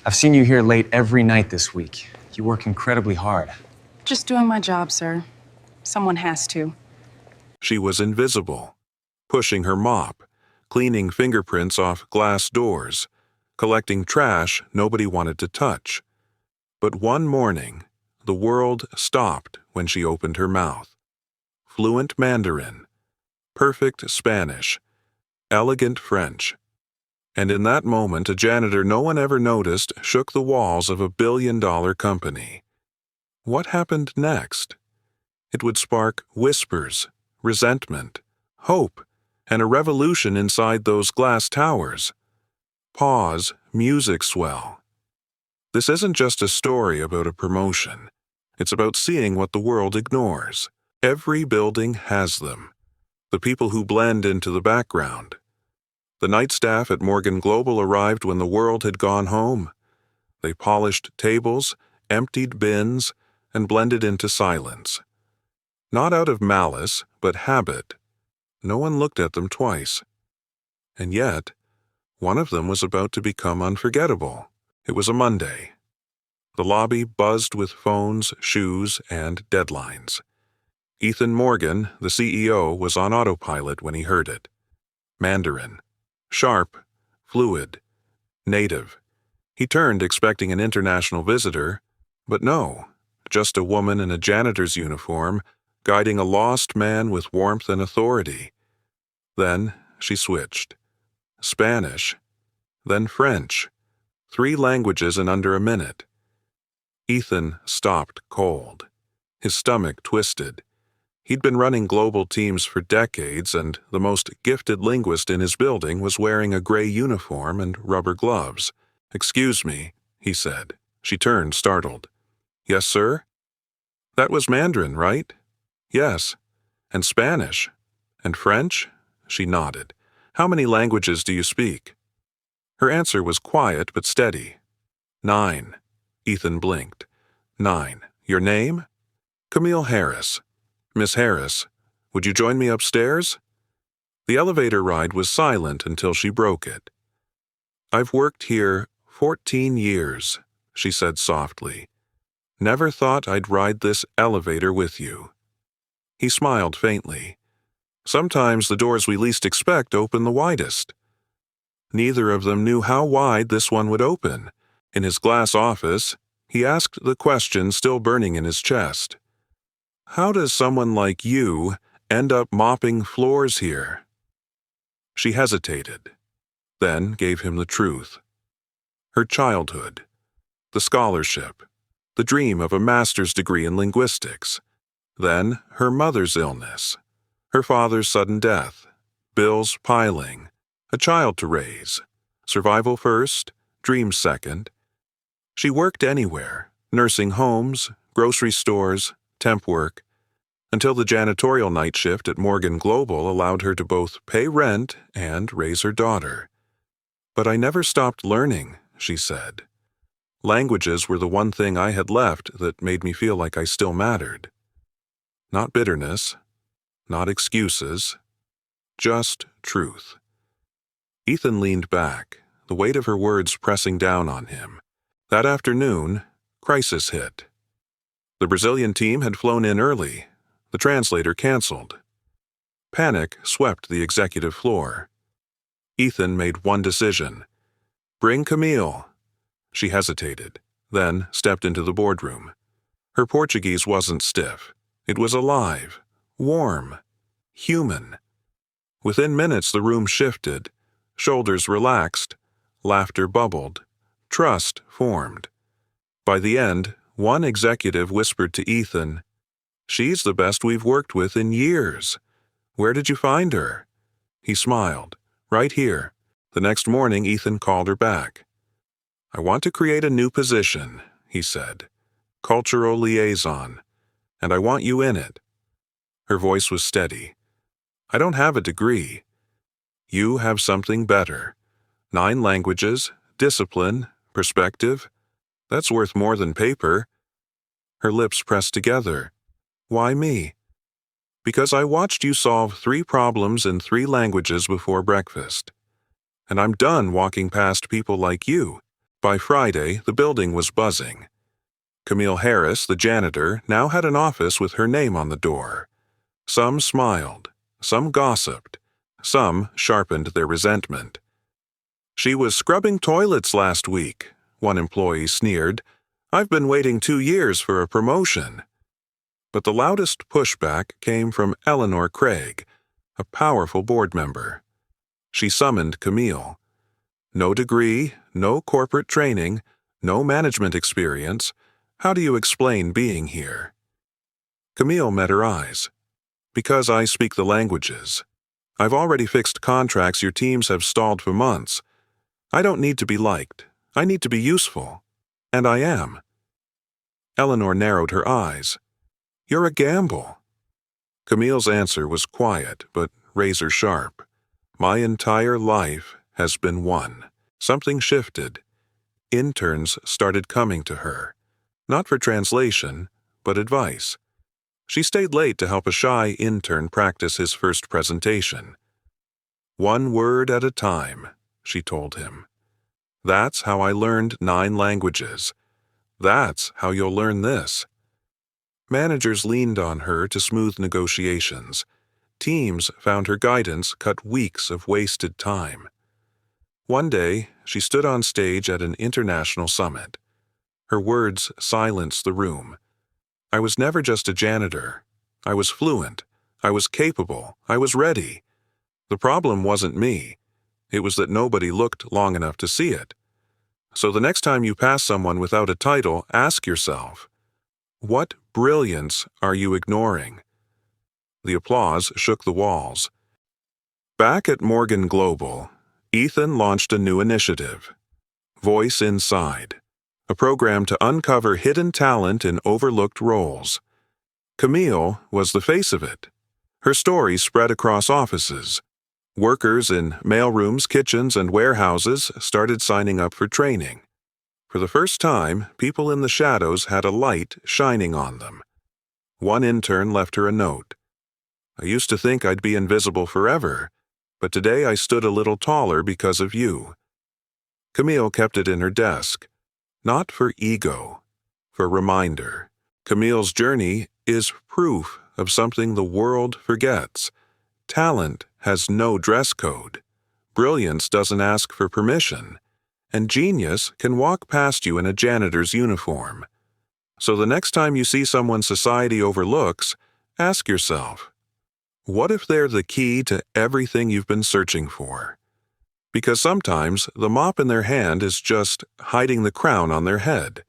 I've seen you here late every night this week. You work incredibly hard. Just doing my job, sir. Someone has to. She was invisible, pushing her mop, cleaning fingerprints off glass doors, collecting trash nobody wanted to touch. But one morning, the world stopped when she opened her mouth. Fluent Mandarin, perfect Spanish, elegant French. And in that moment, a janitor no one ever noticed shook the walls of a billion-dollar company. What happened next? It would spark whispers, resentment, hope, and a revolution inside those glass towers. Pause, music swell. This isn't just a story about a promotion. It's about seeing what the world ignores. Every building has them. The people who blend into the background. The night staff at Morgan Global arrived when the world had gone home. They polished tables, emptied bins, and blended into silence. Not out of malice, but habit. No one looked at them twice. And yet, one of them was about to become unforgettable. It was a Monday. The lobby buzzed with phones, shoes, and deadlines. Ethan Morgan, the CEO, was on autopilot when he heard it. Mandarin. Sharp, fluid, native. He turned expecting an international visitor, but no, just a woman in a janitor's uniform, guiding a lost man with warmth and authority. Then she switched. Spanish, then French. 3 languages in under a minute. Ethan stopped cold. His stomach twisted. He'd been running global teams for decades, and the most gifted linguist in his building was wearing a gray uniform and rubber gloves. "Excuse me," he said. She turned, startled. "Yes, sir?" "That was Mandarin, right?" "Yes." "And Spanish?" "And French?" She nodded. "How many languages do you speak?" Her answer was quiet but steady. 9. Ethan blinked. 9. Your name? Camille Harris. Miss Harris, would you join me upstairs? The elevator ride was silent until she broke it. "I've worked here 14 years, she said softly. "Never thought I'd ride this elevator with you." He smiled faintly. Sometimes the doors we least expect open the widest. Neither of them knew how wide this one would open. In his glass office, he asked the question still burning in his chest. "How does someone like you end up mopping floors here?" She hesitated, then gave him the truth. Her childhood, the scholarship, the dream of a master's degree in linguistics, then her mother's illness, her father's sudden death, bills piling, a child to raise, survival first, dreams second. She worked anywhere, nursing homes, grocery stores, temp work, until the janitorial night shift at Morgan Global allowed her to both pay rent and raise her daughter. "But I never stopped learning," she said. "Languages were the one thing I had left that made me feel like I still mattered." Not bitterness, not excuses, just truth. Ethan leaned back, the weight of her words pressing down on him. That afternoon, crisis hit. The Brazilian team had flown in early. The translator canceled. Panic swept the executive floor. Ethan made one decision. "Bring Camille." She hesitated, then stepped into the boardroom. Her Portuguese wasn't stiff. It was alive, warm, human. Within minutes the room shifted, shoulders relaxed, laughter bubbled, trust formed. By the end, one executive whispered to Ethan, "She's the best we've worked with in years. Where did you find her?" He smiled. "Right here." The next morning, Ethan called her back. "I want to create a new position," he said. "Cultural liaison. And I want you in it." Her voice was steady. "I don't have a degree. You have something better. 9 languages, discipline, perspective. That's worth more than paper." Her lips pressed together. "Why me?" "Because I watched you solve 3 problems in 3 languages before breakfast. And I'm done walking past people like you. By Friday, the building was buzzing. Camille Harris, the janitor, now had an office with her name on the door. Some smiled, some gossiped, some sharpened their resentment. "She was scrubbing toilets last week," one employee sneered. "I've been waiting 2 years for a promotion." But the loudest pushback came from Eleanor Craig, a powerful board member. She summoned Camille. "No degree, no corporate training, no management experience. How do you explain being here?" Camille met her eyes. "Because I speak the languages. I've already fixed contracts your teams have stalled for months. I don't need to be liked. I need to be useful. And I am." Eleanor narrowed her eyes. "You're a gamble." Camille's answer was quiet but razor sharp. "My entire life has been one." Something shifted. Interns started coming to her, not for translation, but advice. She stayed late to help a shy intern practice his first presentation. "1 word at a time," she told him. "That's how I learned 9 languages. That's how you'll learn this." Managers leaned on her to smooth negotiations. Teams found her guidance cut weeks of wasted time. One day, she stood on stage at an international summit. Her words silenced the room. "I was never just a janitor. I was fluent. I was capable. I was ready. The problem wasn't me. It was that nobody looked long enough to see it. So the next time you pass someone without a title, ask yourself, what brilliance are you ignoring?" The applause shook the walls. Back at Morgan Global, Ethan launched a new initiative, Voice Inside, a program to uncover hidden talent in overlooked roles. Camille was the face of it. Her story spread across offices. Workers in mailrooms, kitchens, and warehouses started signing up for training. For the first time, people in the shadows had a light shining on them. One intern left her a note. "I used to think I'd be invisible forever, but today I stood a little taller because of you." Camille kept it in her desk, not for ego, for reminder. Camille's journey is proof of something the world forgets. Talent has no dress code. Brilliance doesn't ask for permission. And genius can walk past you in a janitor's uniform. So the next time you see someone society overlooks, ask yourself, what if they're the key to everything you've been searching for? Because sometimes the mop in their hand is just hiding the crown on their head.